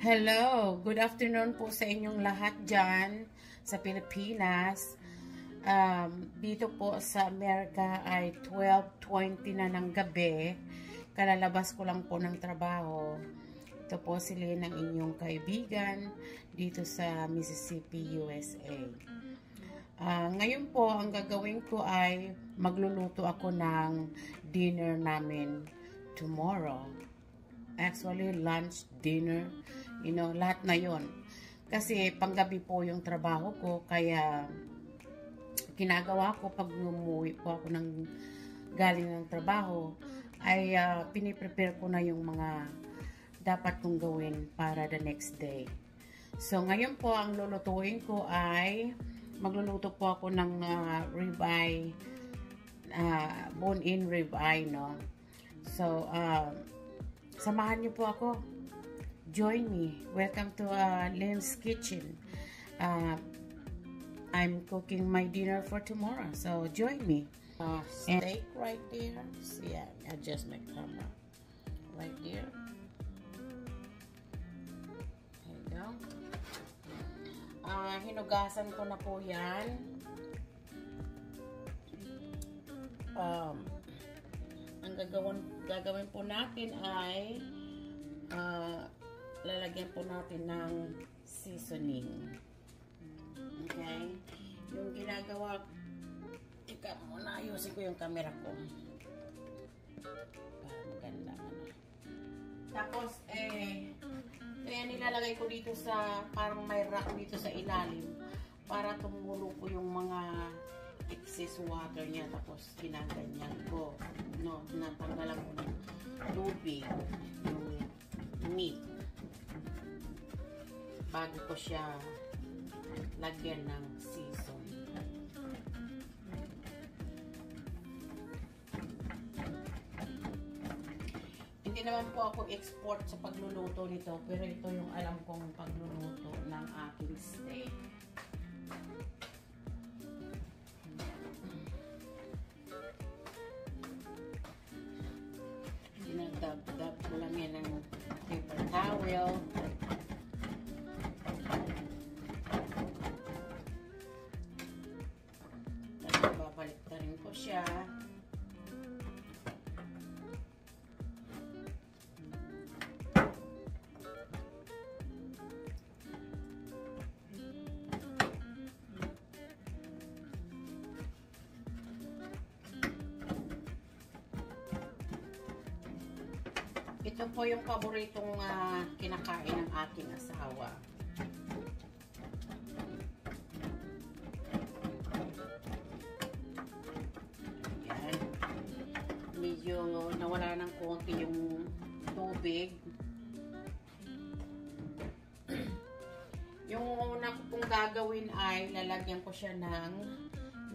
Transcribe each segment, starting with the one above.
Hello, good afternoon po sa inyong lahat dyan sa Pilipinas. Dito po sa Amerika ay 12:20 na ng gabi. Kalalabas ko lang po ng trabaho. Ito po si Lynn, ang inyong kaibigan dito sa Mississippi, USA. Ngayon po, ang gagawin ko ay magluluto ako ng dinner namin tomorrow. Actually, lunch, dinner, lahat na yon. Kasi panggabi po yung trabaho ko, kaya ginagawa ko pag umuwi po ako galing ng trabaho, ay piniprepare ko na yung mga dapat kong gawin para the next day. So, ngayon po, ang lulutuin ko ay, magluluto po ako ng ribeye, bone-in ribeye, no? So, samahan niyo po ako. Join me. Welcome to Lynn's Kitchen. I'm cooking my dinner for tomorrow, so join me. Steak right there. See, I adjust my camera. Right there. There you go. Hinugasan ko na po yan. Ang gagawin po natin ay lalagyan po natin ng seasoning. Okay? Yung ginagawa, tika muna, ayusin ko yung camera ko. Maganda. Tapos, kaya nilalagay ko dito sa, parang may rack dito sa ilalim para tumulo po yung mga excess water niya. Tapos, ginaganyan ko. No, natanggalan ko ng tubig, yung meat, bago ko siya lagyan ng season. Hindi naman po ako expert sa pagluluto nito, pero ito yung alam kong pagluluto ng aking steak. Dinagdag ko lang yan ng paper towel. Tapos babalik na rin ko siya. Ito po yung paboritong kinakain ng aking asawa. Ayan. Medyo nawala ng konti yung tubig. Yung una ko pong gagawin ay lalagyan ko siya ng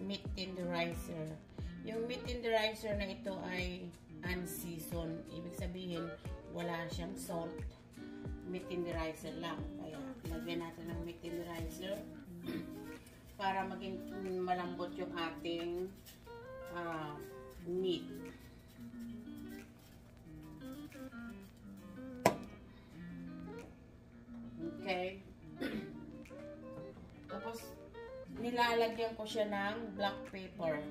meat tenderizer. Yung meat tenderizer na ito ay unseasoned. Ibig sabihin, wala siyang salt. Meat tenderizer lang. Kaya, lagyan natin ng meat tenderizer para maging malambot yung ating meat. Okay. Tapos, nilalagyan ko siya ng black pepper.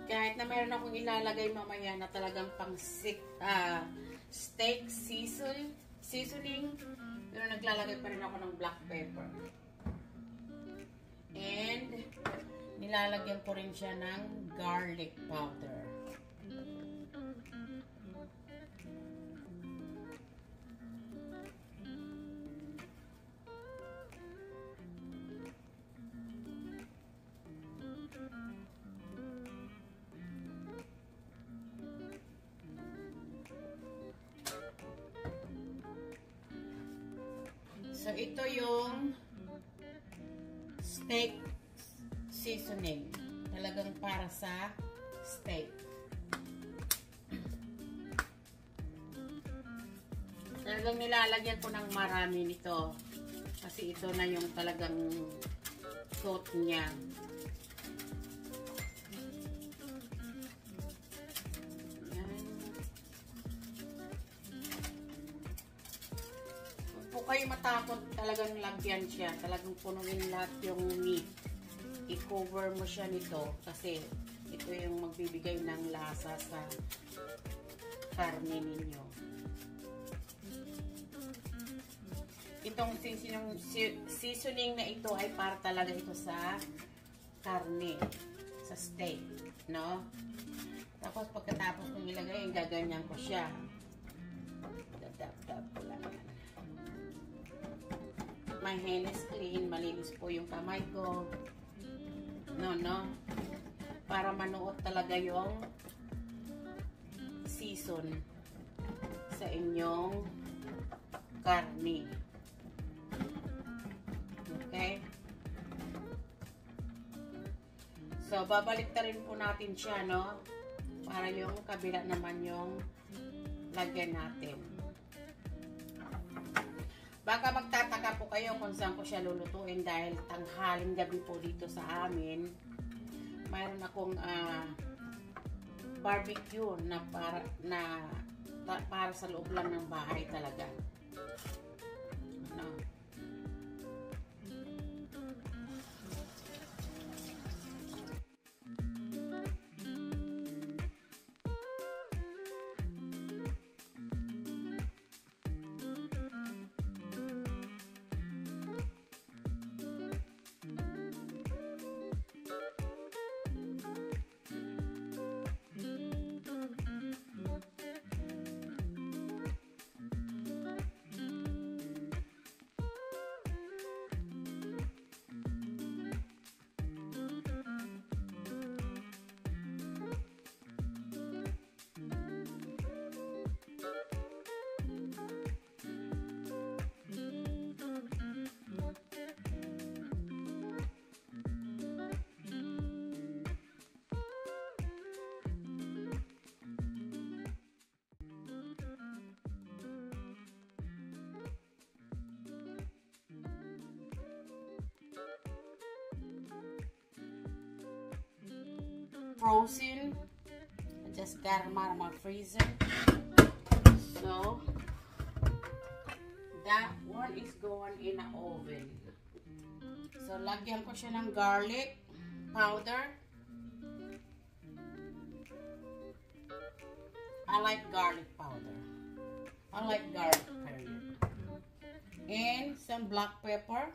Kahit na mayroon akong ilalagay mamaya na talagang pang steak seasoning, pero naglalagay pa rin ako ng black pepper. And nilalagyan ko rin siya ng garlic powder. So, ito yung steak seasoning. Talagang para sa steak. Talagang nilalagyan ko ng marami nito. Kasi ito na yung talagang coat niya. kayo matakot, talagang lagyan siya. Talagang punuin lahat yung meat. I-cover mo siya nito kasi ito yung magbibigay ng lasa sa karne ninyo. Itong seasoning na ito ay para talaga ito sa karne, sa steak, no? Tapos pagkatapos kong ilagay, gaganyan ko siya. Dadap-dap ko lang. My hand is clean, malinis po yung kamay ko. No? Para manuot talaga yung season sa inyong karne. Okay? So, babalik na rin po natin siya, no? Para yung kabila naman yung lagyan natin. Baka magtataka po kayo kung saan ko siya lulutuin dahil tanghaling gabi po dito sa amin. Mayroon akong barbecue na para sa loob lang ng bahay talaga. No? Frozen. I just got them out of my freezer. So that one is going in the oven. So lagyan ko siya ng garlic powder. I like garlic powder. I like garlic period. And some black pepper.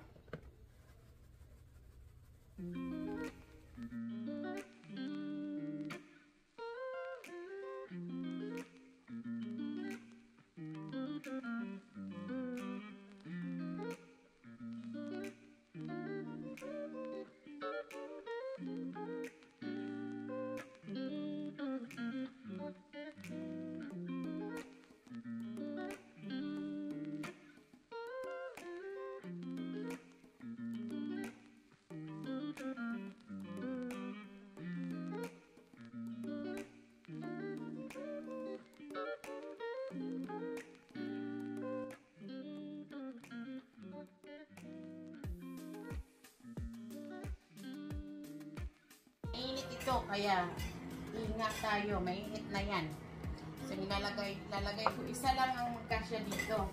Mainit ito, kaya ingat tayo, mainit na yan. So lalagay ko, isa lang ang magkasya dito.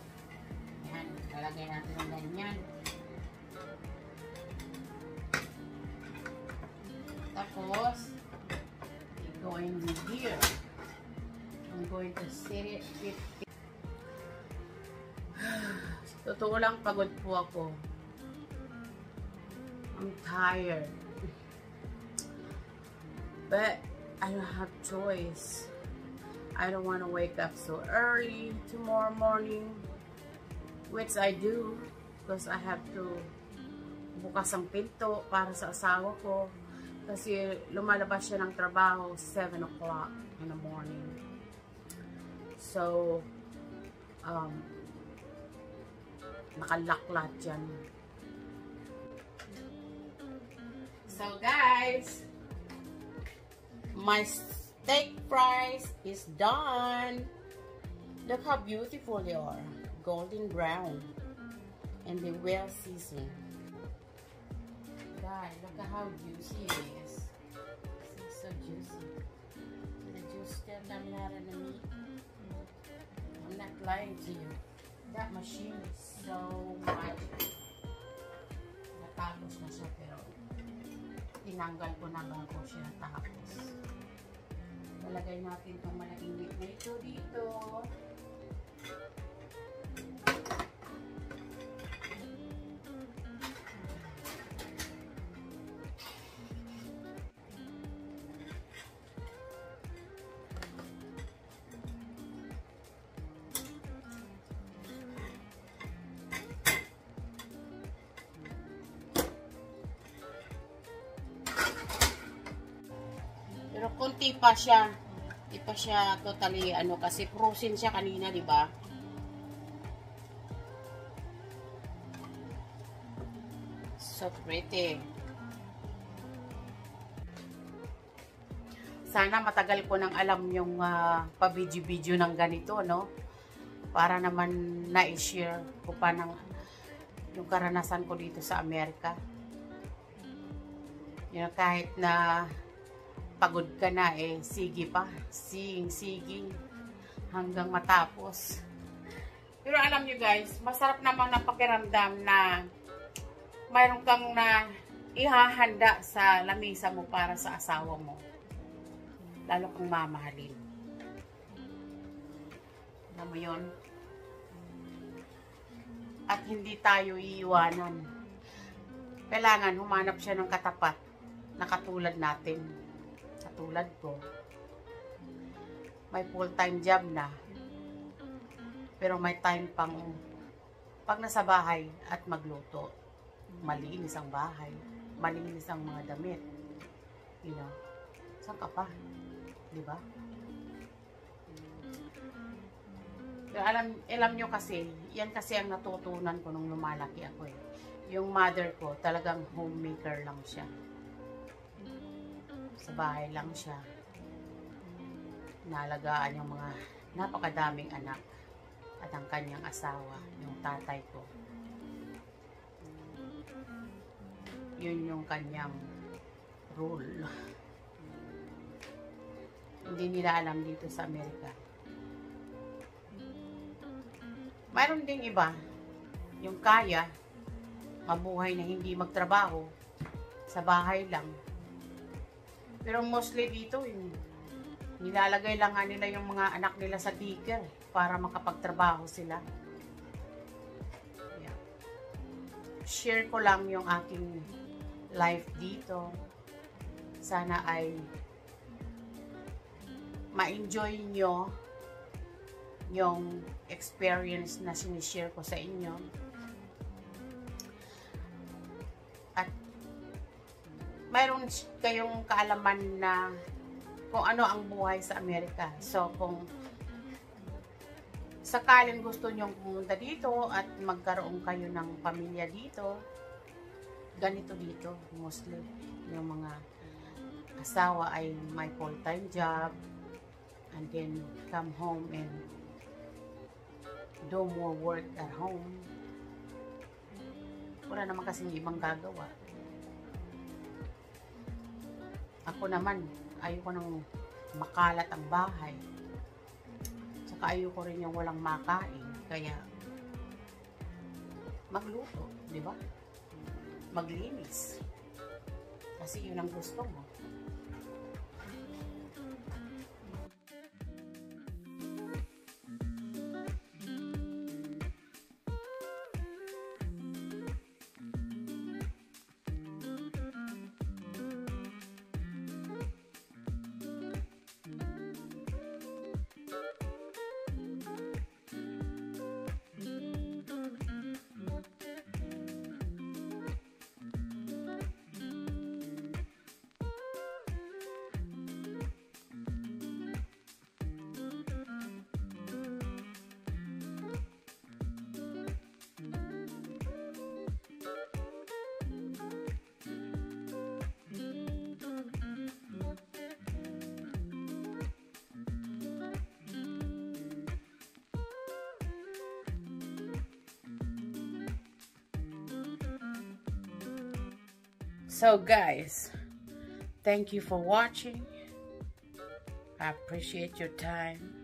Yan, lalagay natin ng ganyan. Tapos, going here. I'm going to set it 50. Totoo lang, pagod po ako. I'm tired. But I don't have choice. I don't want to wake up so early tomorrow morning, which I do because I have to bukas ang pinto para sa asawa ko kasi lumalabas siya ng trabaho 7 o'clock in the morning. So nakalaklat yan. So guys, my steak fries is done. Look how beautiful they are. Golden brown. And they well seasoned. Guys, look at how juicy it is. It's so juicy. The juice still doesn't out of the meat. I'm not lying to you. That machine is so magic. Natapos na siya pero tinanggal ko na bago siya natapos. Lalagay natin itong malaking na ito dito. Pero konti pa siya. Hindi pa siya totally kasi frozen siya kanina, di ba? So pretty. Sana matagal ko nang alam yung pa-video-video ng ganito, no? Para naman na-share ko pa ng yung karanasan ko dito sa Amerika. Kahit na pagod ka na sige pa, siging hanggang matapos. Pero alam nyo guys, masarap namang napakiramdam na mayroon kang na ihahanda sa lamesa mo para sa asawa mo. Lalo kang mamahalin. Alam mo yun? At hindi tayo iiwanan. Kailangan humanap siya ng katapat na katulad natin. Katulad ko, may full-time job na, pero may time pang pag nasa bahay at magluto. Malinis ang bahay, malinis ang mga damit. Saan ka pa? Diba? Pero alam nyo kasi, yan kasi ang natutunan ko nung lumalaki ako Yung mother ko, talagang homemaker lang siya. Sa bahay lang siya. Naalagaan yung mga napakadaming anak at ang kanyang asawa, yung tatay ko. Yun yung kanyang rule. Hindi nila alam dito sa Amerika. Mayroon ding iba, yung kaya, mabuhay na hindi magtrabaho, sa bahay lang. Pero mostly dito, nilalagay lang nila yung mga anak nila sa daycare para makapagtrabaho sila. Yeah. Share ko lang yung aking life dito. Sana ay ma-enjoy nyo yung experience na sinishare ko sa inyo. Mayroon kayong kaalaman na kung ano ang buhay sa Amerika. So, kung sakaling gusto nyong pumunta dito at magkaroon kayo ng pamilya dito, ganito dito, mostly. Yung mga asawa ay may full-time job and then come home and do more work at home. Wala naman kasing ibang gagawa. Ako naman, ayoko nang makalat ang bahay. Tsaka ayoko rin yung walang makain. Kaya, magluto, di ba? Maglinis. Kasi yun ang gusto mo. So guys, thank you for watching. I appreciate your time.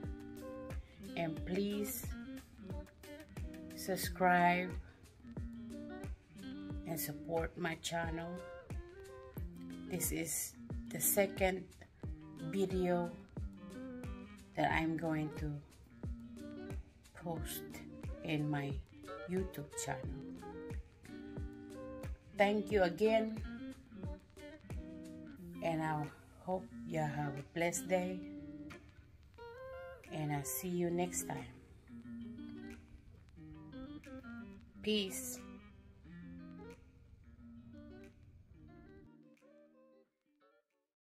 And please subscribe, and support my channel. This is the second video that I'm going to post in my YouTube channel. Thank you again, and I hope you have a blessed day, and I'll see you next time. Peace.